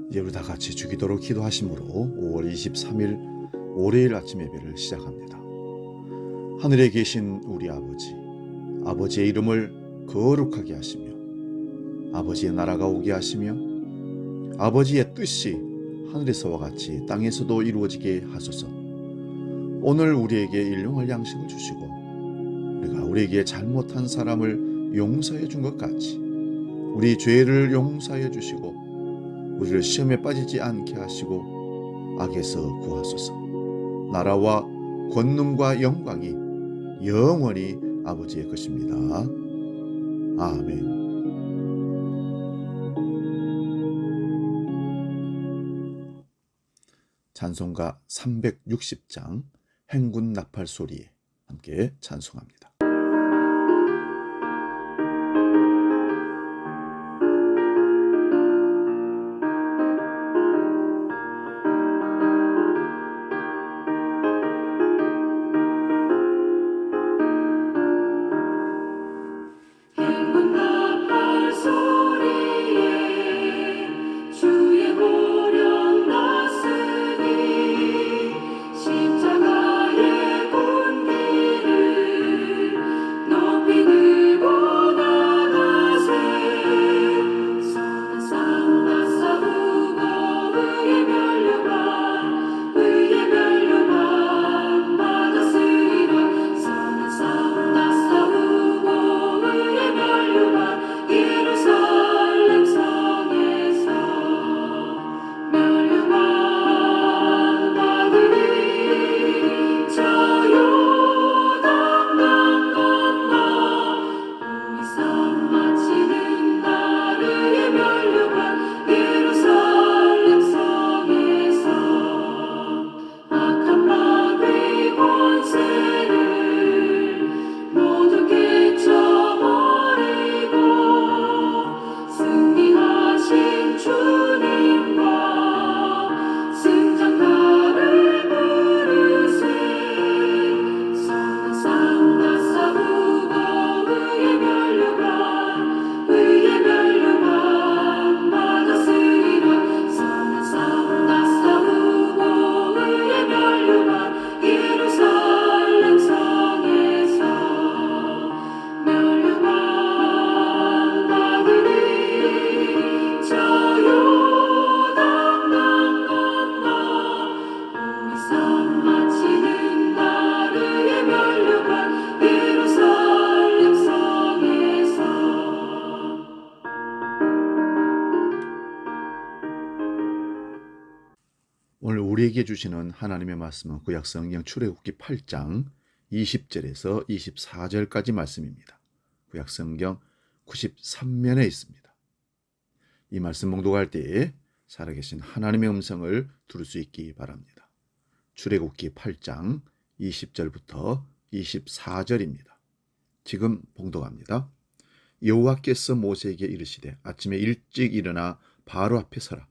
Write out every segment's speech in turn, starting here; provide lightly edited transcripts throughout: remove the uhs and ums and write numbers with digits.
이제 우리 다 같이 주기도로 기도하심으로 5월 23일 월요일 아침 예배를 시작합니다. 하늘에 계신 우리 아버지, 아버지의 이름을 거룩하게 하시며 아버지의 나라가 오게 하시며 아버지의 뜻이 하늘에서와 같이 땅에서도 이루어지게 하소서. 오늘 우리에게 일용할 양식을 주시고 우리가 우리에게 잘못한 사람을 용서해 준 것 같이 우리 죄를 용서해 주시고 우리를 시험에 빠지지 않게 하시고 악에서 구하소서. 나라와 권능과 영광이 영원히 아버지의 것입니다. 아멘. 찬송가 360장 행군 나팔 소리에 함께 찬송합니다. 오늘 우리에게 주시는 하나님의 말씀은 구약성경 출애굽기 8장 20절에서 24절까지 말씀입니다. 구약성경 93면에 있습니다. 이 말씀 봉독할 때에 살아계신 하나님의 음성을 들을 수 있기 바랍니다. 출애굽기 8장 20절부터 24절입니다. 지금 봉독합니다. 여호와께서 모세에게 이르시되 아침에 일찍 일어나 바로 앞에 서라.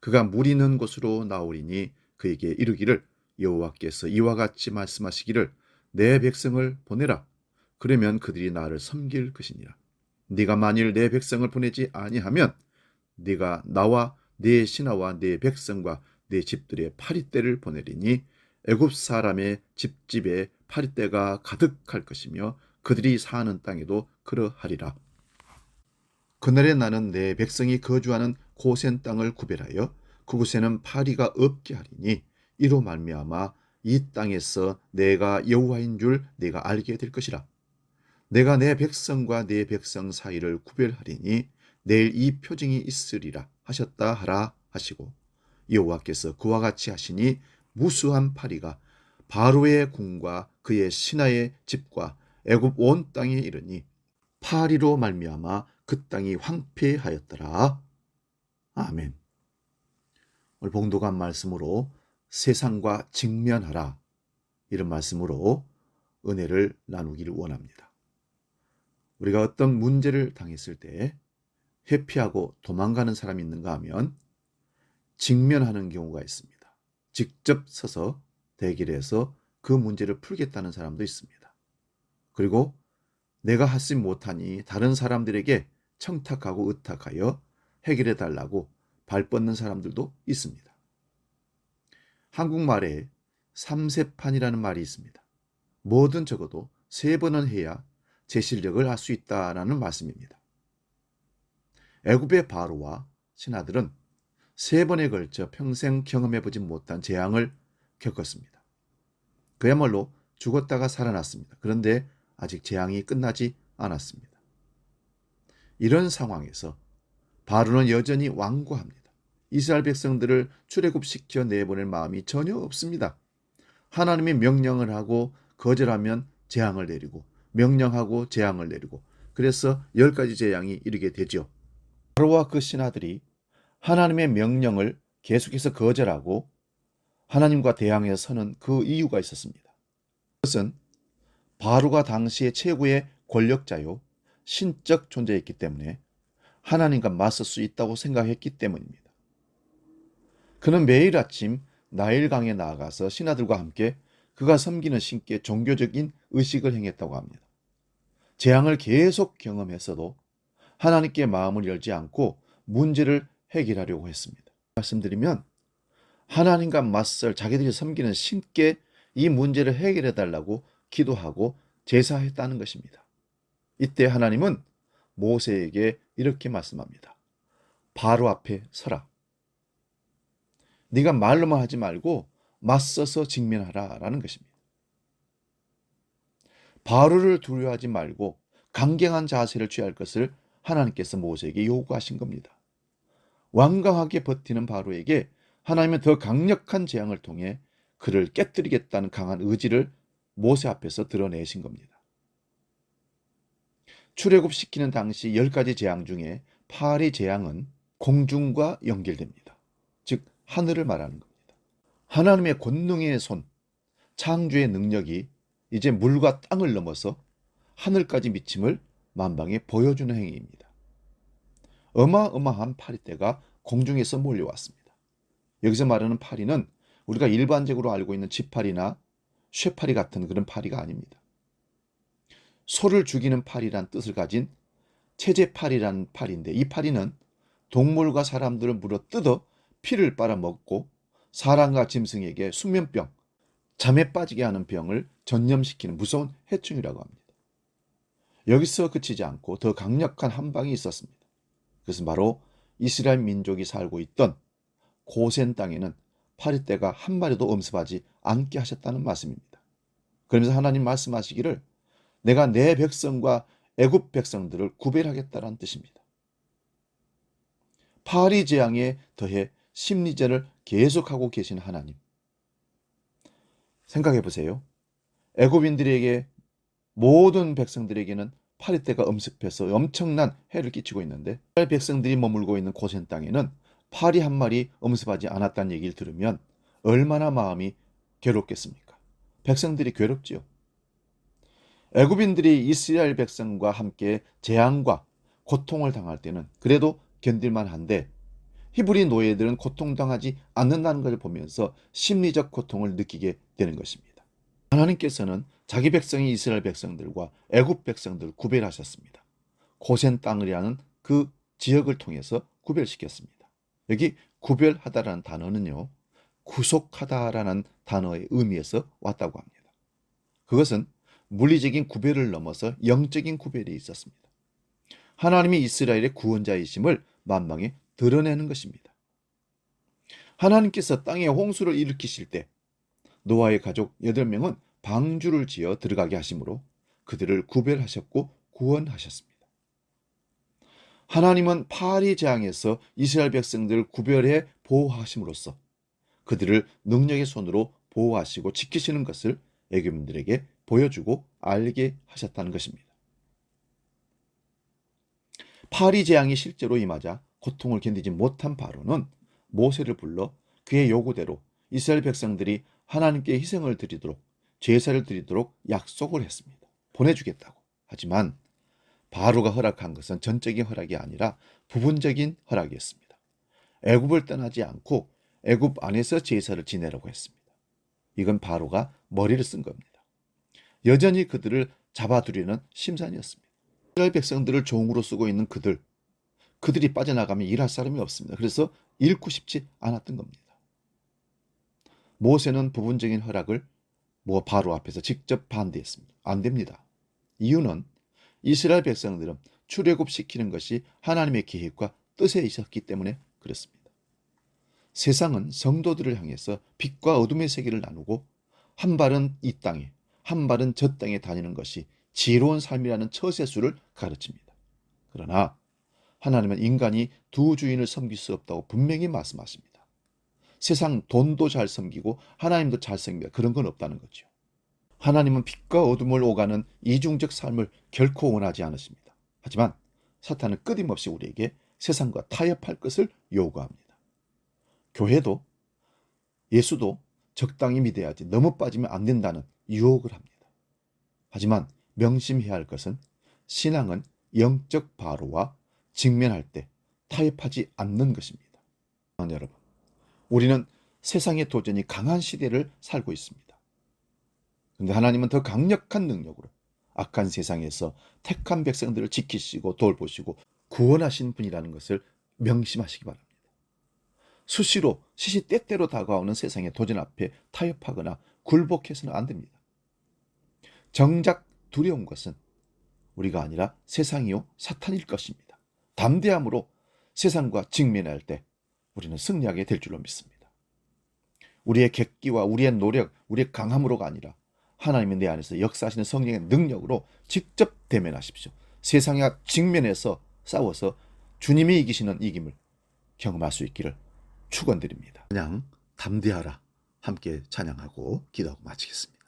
그가 물 있는 곳으로 나오리니 그에게 이르기를 여호와께서 이와 같이 말씀하시기를 내 백성을 보내라. 그러면 그들이 나를 섬길 것이니라. 네가 만일 내 백성을 보내지 아니하면 네가 나와 네 신하와 네 백성과 네 집들의 파리떼를 보내리니 애굽 사람의 집집에 파리떼가 가득할 것이며 그들이 사는 땅에도 그러하리라. 그날에 나는 내 백성이 거주하는 고센 땅을 구별하여 그곳에는 파리가 없게 하리니 이로 말미암아 이 땅에서 내가 여호와인 줄 네가 알게 될 것이라. 내가 내 백성과 네 백성 사이를 구별하리니 내일 이 표징이 있으리라 하셨다 하라 하시고 여호와께서 그와 같이 하시니 무수한 파리가 바로의 궁과 그의 신하의 집과 애굽 온 땅에 이르니 파리로 말미암아 그 땅이 황폐하였더라. 아멘. 오늘 봉독한 말씀으로 세상과 직면하라 이런 말씀으로 은혜를 나누기를 원합니다. 우리가 어떤 문제를 당했을 때 회피하고 도망가는 사람이 있는가 하면 직면하는 경우가 있습니다. 직접 서서 대결해서 그 문제를 풀겠다는 사람도 있습니다. 그리고 내가 하지 못하니 다른 사람들에게 청탁하고 의탁하여 해결해 달라고 발 뻗는 사람들도 있습니다. 한국말에 삼세판이라는 말이 있습니다. 뭐든 적어도 3번은 해야 제 실력을 알 수 있다라는 말씀입니다. 애굽의 바로와 신하들은 3번에 걸쳐 평생 경험해보지 못한 재앙을 겪었습니다. 그야말로 죽었다가 살아났습니다. 그런데 아직 재앙이 끝나지 않았습니다. 이런 상황에서 바로는 여전히 완고합니다. 이스라엘 백성들을 출애굽시켜 내보낼 마음이 전혀 없습니다. 하나님이 명령을 하고 거절하면 재앙을 내리고, 명령하고 재앙을 내리고, 그래서 10가지 재앙이 이르게 되죠. 바로와 그 신하들이 하나님의 명령을 계속해서 거절하고 하나님과 대항해 서는 그 이유가 있었습니다. 그것은 바로가 당시의 최고의 권력자요 신적 존재였기 때문에 하나님과 맞설 수 있다고 생각했기 때문입니다. 그는 매일 아침 나일강에 나아가서 신하들과 함께 그가 섬기는 신께 종교적인 의식을 행했다고 합니다. 재앙을 계속 경험했어도 하나님께 마음을 열지 않고 문제를 해결하려고 했습니다. 말씀드리면 하나님과 맞설 자기들이 섬기는 신께 이 문제를 해결해 달라고 기도하고 제사했다는 것입니다. 이때 하나님은 모세에게 이렇게 말씀합니다. 바로 앞에 서라. 네가 말로만 하지 말고 맞서서 직면하라 라는 것입니다. 바로를 두려워하지 말고 강경한 자세를 취할 것을 하나님께서 모세에게 요구하신 겁니다. 완강하게 버티는 바로에게 하나님은 더 강력한 재앙을 통해 그를 깨뜨리겠다는 강한 의지를 모세 앞에서 드러내신 겁니다. 출애굽시키는 당시 10가지 재앙 중에 8위 재앙은 공중과 연결됩니다. 즉 하늘을 말하는 겁니다. 하나님의 권능의 손, 창조의 능력이 이제 물과 땅을 넘어서 하늘까지 미침을 만방에 보여주는 행위입니다. 어마어마한 파리떼가 공중에서 몰려왔습니다. 여기서 말하는 파리는 우리가 일반적으로 알고 있는 쥐파리나 쇠파리 같은 그런 파리가 아닙니다. 소를 죽이는 파리란 뜻을 가진 체제파리라는 파리인데, 이 파리는 동물과 사람들을 물어 뜯어 피를 빨아먹고 사람과 짐승에게 수면병, 잠에 빠지게 하는 병을 전염시키는 무서운 해충이라고 합니다. 여기서 그치지 않고 더 강력한 한 방이 있었습니다. 그것은 바로 이스라엘 민족이 살고 있던 고센 땅에는 파리떼가 한 마리도 엄습하지 않게 하셨다는 말씀입니다. 그러면서 하나님 말씀하시기를 내가 내 백성과 애굽 백성들을 구별하겠다라는 뜻입니다. 파리 재앙에 더해 심리전을 계속하고 계신 하나님. 생각해 보세요. 애굽인들에게 모든 백성들에게는 파리떼가 엄습해서 엄청난 해를 끼치고 있는데 이스라엘 백성들이 머물고 있는 고센 땅에는 파리 한 마리 엄습하지 않았다는 얘기를 들으면 얼마나 마음이 괴롭겠습니까? 백성들이 괴롭지요. 애굽인들이 이스라엘 백성과 함께 재앙과 고통을 당할 때는 그래도 견딜만 한데 히브리 노예들은 고통당하지 않는다는 것을 보면서 심리적 고통을 느끼게 되는 것입니다. 하나님께서는 자기 백성이 이스라엘 백성들과 애굽 백성들을 구별하셨습니다. 고센 땅이라는 그 지역을 통해서 구별시켰습니다. 여기 구별하다라는 단어는요, 구속하다라는 단어의 의미에서 왔다고 합니다. 그것은 물리적인 구별을 넘어서 영적인 구별이 있었습니다. 하나님이 이스라엘의 구원자이심을 만방에 드러내는 것입니다. 하나님께서 땅에 홍수를 일으키실 때 노아의 가족 8명은 방주를 지어 들어가게 하심으로 그들을 구별하셨고 구원하셨습니다. 하나님은 파리 재앙에서 이스라엘 백성들을 구별해 보호하심으로써 그들을 능력의 손으로 보호하시고 지키시는 것을 애굽인들에게 보여주고 알게 하셨다는 것입니다. 파리 재앙이 실제로 임하자 고통을 견디지 못한 바로는 모세를 불러 그의 요구대로 이스라엘 백성들이 하나님께 희생을 드리도록 제사를 드리도록 약속을 했습니다. 보내주겠다고. 하지만 바로가 허락한 것은 전적인 허락이 아니라 부분적인 허락이었습니다. 애굽을 떠나지 않고 애굽 안에서 제사를 지내라고 했습니다. 이건 바로가 머리를 쓴 겁니다. 여전히 그들을 잡아두려는 심산이었습니다. 이스라엘 백성들을 종으로 쓰고 있는 그들이 빠져나가면 일할 사람이 없습니다. 그래서 잃고 싶지 않았던 겁니다. 모세는 부분적인 허락을 바로 앞에서 직접 반대했습니다. 안 됩니다. 이유는 이스라엘 백성들은 출애굽시키는 것이 하나님의 계획과 뜻에 있었기 때문에 그렇습니다. 세상은 성도들을 향해서 빛과 어둠의 세계를 나누고 한 발은 이 땅에, 한 발은 저 땅에 다니는 것이 지혜로운 삶이라는 처세수를 가르칩니다. 그러나 하나님은 인간이 두 주인을 섬길 수 없다고 분명히 말씀하십니다. 세상 돈도 잘 섬기고 하나님도 잘 섬기다, 그런 건 없다는 거죠. 하나님은 빛과 어둠을 오가는 이중적 삶을 결코 원하지 않으십니다. 하지만 사탄은 끊임없이 우리에게 세상과 타협할 것을 요구합니다. 교회도 예수도 적당히 믿어야지 너무 빠지면 안 된다는 유혹을 합니다. 하지만 명심해야 할 것은 신앙은 영적 바로와 직면할 때 타협하지 않는 것입니다. 여러분, 우리는 세상의 도전이 강한 시대를 살고 있습니다. 그런데 하나님은 더 강력한 능력으로 악한 세상에서 택한 백성들을 지키시고 돌보시고 구원하신 분이라는 것을 명심하시기 바랍니다. 수시로 시시때때로 다가오는 세상의 도전 앞에 타협하거나 굴복해서는 안 됩니다. 정작 두려운 것은 우리가 아니라 세상이요 사탄일 것입니다. 담대함으로 세상과 직면할 때 우리는 승리하게 될 줄로 믿습니다. 우리의 객기와 우리의 노력, 우리의 강함으로가 아니라 하나님의 내 안에서 역사하시는 성령의 능력으로 직접 대면하십시오. 세상과 직면해서 싸워서 주님이 이기시는 이김을 경험할 수 있기를 축원드립니다. 그냥 담대하라 함께 찬양하고 기도하고 마치겠습니다.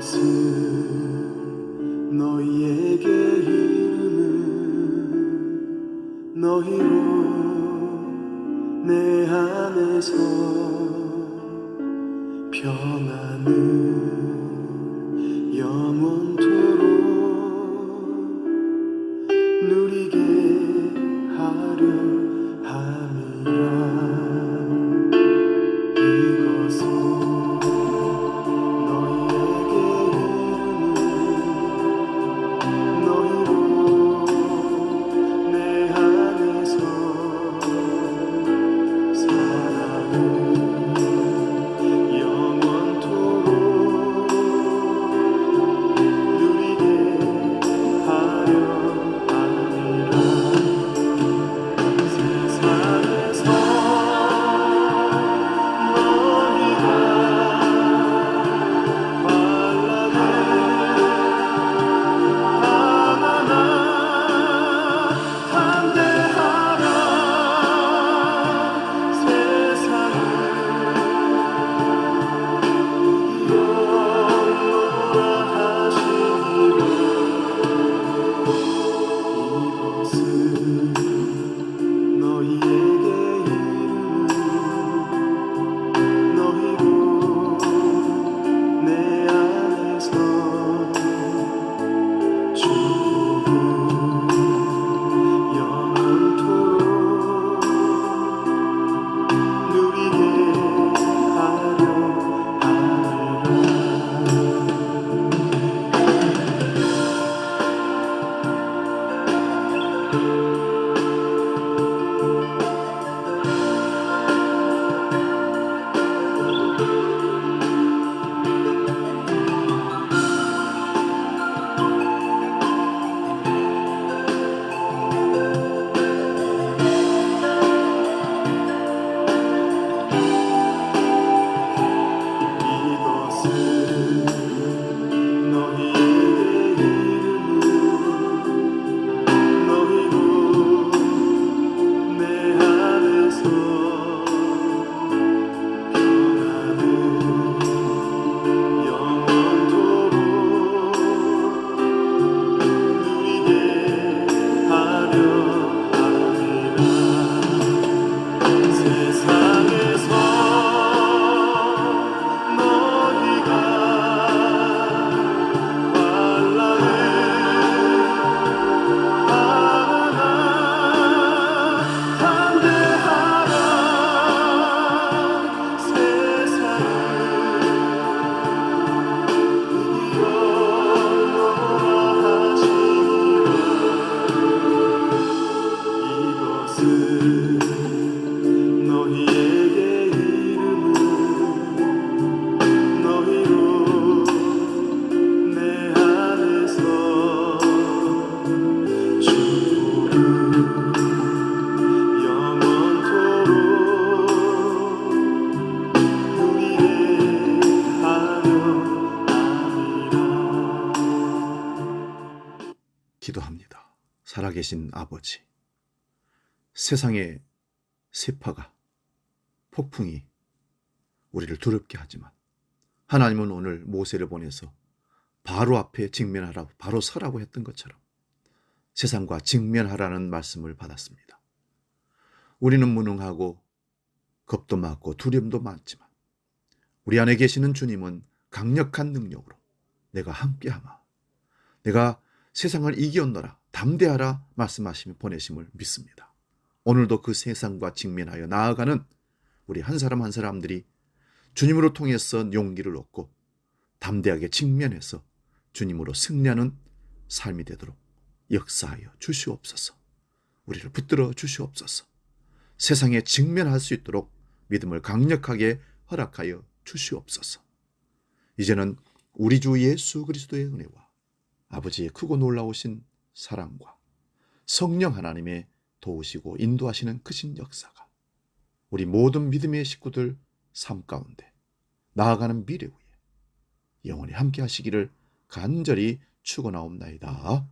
이것은 너희에게 이르는 너희로 내 안에서 평안을 영원토록 누리게 하려 함이라. 영원토록 계신 아버지, 세상의 세파가, 폭풍이 우리를 두렵게 하지만 하나님은 오늘 모세를 보내서 바로 앞에 직면하라고, 바로 서라고 했던 것처럼 세상과 직면하라는 말씀을 받았습니다. 우리는 무능하고 겁도 많고 두려움도 많지만 우리 안에 계시는 주님은 강력한 능력으로 내가 함께하마, 내가 세상을 이기었노라, 담대하라 말씀하시며 보내심을 믿습니다. 오늘도 그 세상과 직면하여 나아가는 우리 한 사람 한 사람들이 주님으로 통해서 용기를 얻고 담대하게 직면해서 주님으로 승리하는 삶이 되도록 역사하여 주시옵소서. 우리를 붙들어 주시옵소서. 세상에 직면할 수 있도록 믿음을 강력하게 허락하여 주시옵소서. 이제는 우리 주 예수 그리스도의 은혜와 아버지의 크고 놀라우신 사랑과 성령 하나님의 도우시고 인도하시는 크신 역사가 우리 모든 믿음의 식구들 삶 가운데 나아가는 미래 위에 영원히 함께 하시기를 간절히 축원하옵나이다.